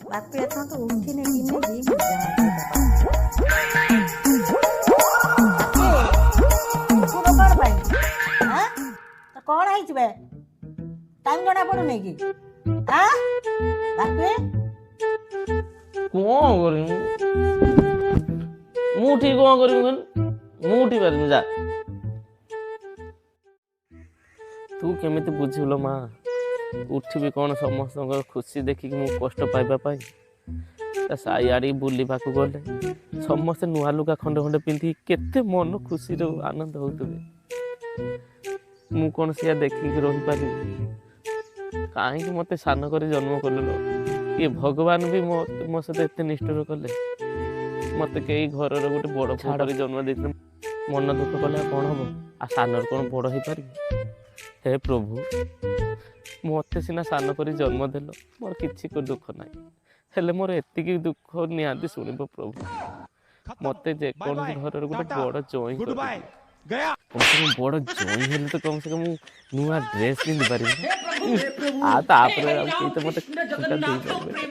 ବାପି ଏଥର ତ ଉଠିନେ କିନେ କଣ ପାଇଁ କଣ ହେଇଛି ବେ ଟାଇମ୍ ଜଣା ପଡୁନି କି ବାପି କଣ କରିବି ମୁଁ ଉଠିକି କଣ କରିବି ମୁଁ ଉଠି ପାରିବି ଯା ତୁ କେମିତି ବୁଝିଲୁ ମା ଉଠିବି କଣ ସମସ୍ତଙ୍କର ଖୁସି ଦେଖିକି ମୁଁ କଷ୍ଟ ପାଇବା ପାଇଁ ସାଇଆଡି ବୁଲିବାକୁ ଗଲେ ସମସ୍ତେ ନୂଆ ଲୁଗା ଖଣ୍ଡେ ଖଣ୍ଡେ ପିନ୍ଧିକି କେତେ ମନ ଖୁସିରେ ଆନନ୍ଦ ହଉଥିବେ ମୁଁ କଣ ସିଆ ଦେଖିକି ରହିପାରିବି କାହିଁକି ମତେ ସାନ କରି ଜନ୍ମ କଲୁ ଇଏ ଭଗବାନ ବି ମୋ ସହିତ ଏତେ ନିଷ୍ଠୁର କଲେ ମତେ କେହି ଘରର ଗୋଟେ ବଡ ପୁଅ କରି ଜନ୍ମ ଦେଇଥିଲେ ମନ ଦୁଃଖ କଲେ ଆଉ କଣ ହବ ଆଉ ସାନର କଣ ବଡ ହେଇପାରିବି ହେ ପ୍ରଭୁ ମତେ ସିନା ସାନ କରି ଜନ୍ମ ଦେଲ ମୋର କିଛି ଦୁଃଖ ନାହିଁ ହେଲେ ମୋର ଏତିକି ଦୁଃଖ ନିହାତି ଶୁଣିବ ପ୍ରଭୁ ମତେ ଯେକୌଣସି ଘରର ଗୋଟେ ବଡ ଜଇଁ ବଡ ଜଇଁ ହେଲେ ତ କମ ସେ କମ ମୁଁ ନୂଆ ଡ୍ରେସ୍ ପିନ୍ଧି ପାରିବି ଆଉ ତାପରେ ଆଉ କେହି ତ ମତେ ଦେଇପାରିବେ